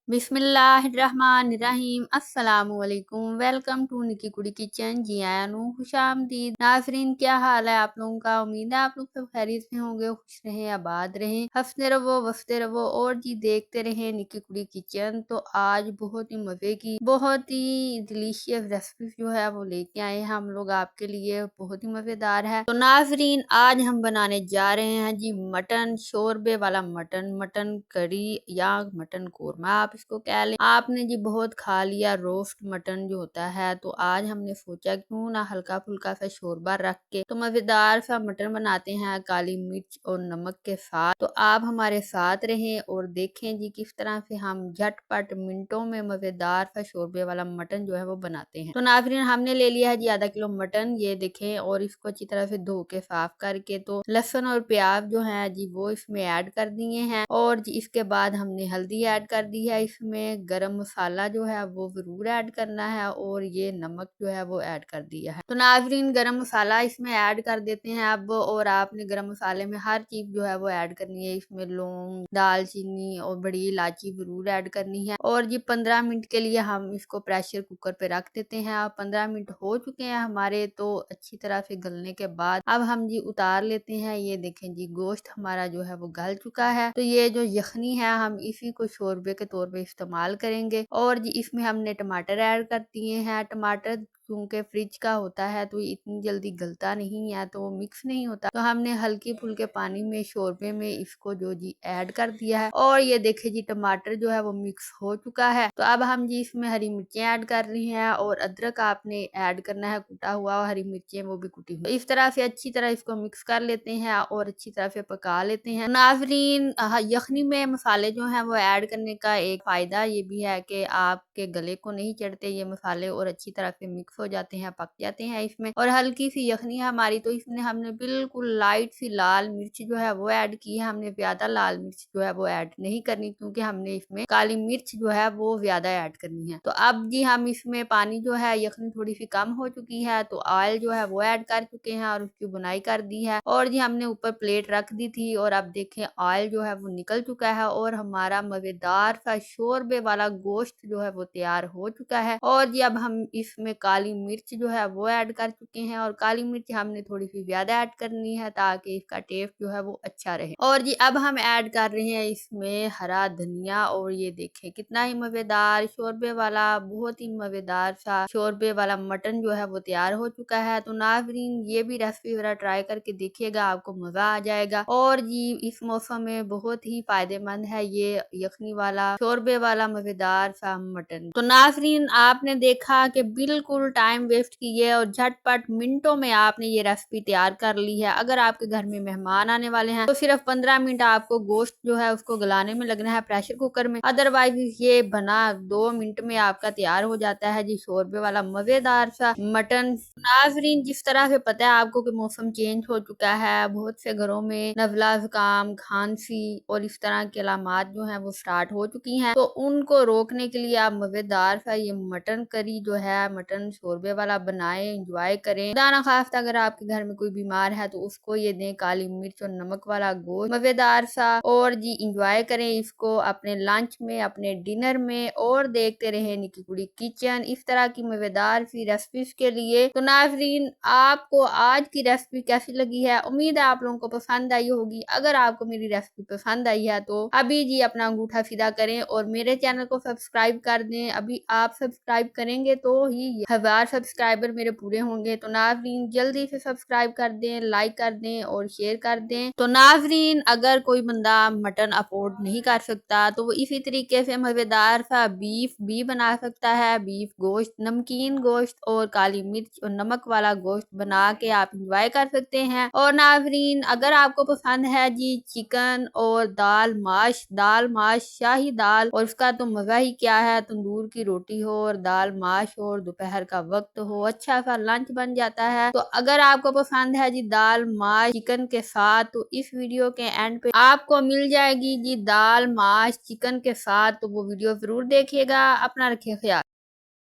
बिस्मिल्लाहिर्रहमानिर्रहीम अस्सलामुअलैकुम। Welcome to निकी कुड़ी किचन। जी आया नू खुशामदीद नाजरीन, क्या हाल है आप लोगों का? उम्मीद है आप लोग सब खैरियत से होंगे, खुश रहें, आबाद रहें, हंसते रहो वसते रहो और जी देखते रहें निकी कुड़ी किचन। तो आज बहुत ही मजे की, बहुत ही डिलीशियस रेसिपी जो है वो लेके आए हैं हम लोग आपके लिए, बहुत ही मजेदार है। तो नाजरीन, आज हम बनाने जा रहे हैं जी मटन, शोरबे वाला मटन, मटन करी या मटन कोरमा आप इसको कह लें। आपने जी बहुत खा लिया रोस्ट मटन जो होता है, तो आज हमने सोचा क्यों ना हल्का फुल्का सा शोरबा रख के तो मजेदार सा मटन बनाते हैं काली मिर्च और नमक के साथ। तो आप हमारे साथ रहें और देखें जी किस तरह से हम झटपट मिनटों में मजेदार सा शोरबे वाला मटन जो है वो बनाते हैं। तो नाज़रीन, हमने ले लिया है जी आधा किलो मटन, ये देखें, और इसको अच्छी तरह से धो के साफ करके तो लहसुन और प्याज जो है जी वो इसमें ऐड कर दिए हैं। और जी इसके बाद हमने हल्दी ऐड कर दी है, इसमें गरम मसाला जो है वो जरूर ऐड करना है, और ये नमक जो है वो ऐड कर दिया है। तो नाजरीन, गरम मसाला इसमें ऐड कर देते हैं अब, और आपने गरम मसाले में हर चीज जो है वो ऐड करनी है। इसमें लौंग, दालचीनी और बड़ी इलायची जरूर ऐड करनी है। और जी 15 मिनट के लिए हम इसको प्रेशर कुकर पे रख देते हैं। अब 15 मिनट हो चुके हैं हमारे, तो अच्छी तरह से गलने के बाद अब हम जी उतार लेते हैं। ये देखें जी गोश्त हमारा जो है वो गल चुका है। तो ये जो यखनी है हम इसी को शोरबे के तौर पे इस्तेमाल करेंगे। और जी इसमें हमने टमाटर ऐड कर दिए हैं। टमाटर क्योंकि फ्रिज का होता है तो इतनी जल्दी गलता नहीं है, तो वो मिक्स नहीं होता, तो हमने हल्के फुल्के पानी में शोरबे में इसको जो जी ऐड कर दिया है। और ये देखे जी टमाटर जो है वो मिक्स हो चुका है। तो अब हम जी इसमें हरी मिर्चें ऐड कर रही हैं, और अदरक आपने ऐड करना है कुटा हुआ, और हरी मिर्चें वो भी कुटी हुई। तो इस तरह से अच्छी तरह इसको मिक्स कर लेते हैं और अच्छी तरह से पका लेते हैं। नाजरीन, यखनी में मसाले जो है वो ऐड करने का एक फायदा ये भी है कि आपके गले को नहीं चढ़ते ये मसाले, और अच्छी तरह से मिक्स हो जाते हैं, पक जाते हैं इसमें। और हल्की सी यखनी है हमारी, तो इसमें हमने बिल्कुल लाइट सी लाल मिर्च जो है वो ऐड की है। हमने ज्यादा लाल मिर्च जो है वो ऐड नहीं करनी, क्योंकि हमने इसमें काली मिर्च जो है वो ज्यादा ऐड करनी है। तो अब जी हम इसमें पानी जो है, यखनी थोड़ी सी कम हो चुकी है, तो ऑयल जो है वो ऐड कर चुके हैं और उसकी बुनाई कर दी है। और जी हमने ऊपर प्लेट रख दी थी, और अब देखें ऑयल जो है वो निकल चुका है, और हमारा मजेदार सा शोरबे वाला गोश्त जो है वो तैयार हो चुका है। और जी अब हम इसमें काली मिर्च जो है वो ऐड कर चुके हैं, और काली मिर्च हमने थोड़ी सी ज्यादा ऐड करनी है ताकि इसका टेस्ट जो है वो अच्छा रहे। और जी अब हम ऐड कर रहे हैं इसमें हरा धनिया, और ये देखें कितना ही मजेदार शोरबे वाला, बहुत ही मजेदार सा शोरबे वाला मटन जो है वो तैयार हो चुका है। तो नाजरीन, ये भी रेसिपी जरा ट्राई करके देखिएगा, आपको मजा आ जाएगा। और जी इस मौसम में बहुत ही फायदेमंद है ये यखनी वाला शोरबे वाला मजेदार सा मटन। तो नाजरीन, आपने देखा कि बिल्कुल टाइम वेस्ट किए और झटपट मिनटों में आपने ये रेसिपी तैयार कर ली है। अगर आपके घर में मेहमान आने वाले हैं तो सिर्फ 15 मिनट आपको गोश्त जो है उसको गलाने में लगना है प्रेशर कुकर में, अदरवाइज ये बना 2 मिनट में आपका तैयार हो जाता है जी शोरबे वाला मजेदार सा मटन। नाजरीन, जिस तरह से पता है आपको कि मौसम चेंज हो चुका है, बहुत से घरों में नजला, जुकाम, खांसी और इस तरह के अलामात जो है वो स्टार्ट हो चुकी हैं, तो उनको रोकने के लिए आप मजेदार सा ये मटन करी जो है, मटन शोरबे वाला बनाएं, एंजॉय करें। दाना खास अगर आपके घर में कोई बीमार है तो उसको ये दें, काली मिर्च और नमक वाला गोश्त मजेदार सा, और जी इंजॉय करें इसको अपने लंच में, अपने डिनर में, और देखते रहे निकी कुड़ी किचन इस तरह की मजेदार सी रेसिपीज के लिए। तो नाजरीन, आपको आज की रेसिपी कैसी लगी है? उम्मीद है आप लोगों को पसंद आई होगी। अगर आपको मेरी रेसिपी पसंद आई है तो अभी जी अपना अंगूठा सीधा करें और मेरे चैनल को सब्सक्राइब कर दें। अभी आप सब्सक्राइब करेंगे तो ही 1000 सब्सक्राइबर मेरे पूरे होंगे। तो नाजरीन, जल्दी से सब्सक्राइब कर दें, लाइक कर दें और शेयर कर दें। तो नाजरीन, अगर कोई बंदा मटन अफोर्ड नहीं कर सकता तो वो इसी तरीके से मजेदार सा बीफ भी बना सकता है। बीफ गोश्त, नमकीन गोश्त और काली मिर्च और नमक वाला गोश्त बना के आप इंजॉय कर सकते हैं। और नाजरीन, अगर आपको पसंद है जी चिकन और दाल माश शाही दाल, और उसका तो मजा ही क्या है, तंदूर की रोटी हो और दाल माश हो और दोपहर का वक्त हो, अच्छा सा लंच बन जाता है। तो अगर आपको पसंद है जी दाल माश चिकन के साथ, तो इस वीडियो के एंड पे आपको मिल जाएगी जी दाल माश चिकन के साथ, तो वो वीडियो जरूर देखिएगा। अपना रखिए ख्याल।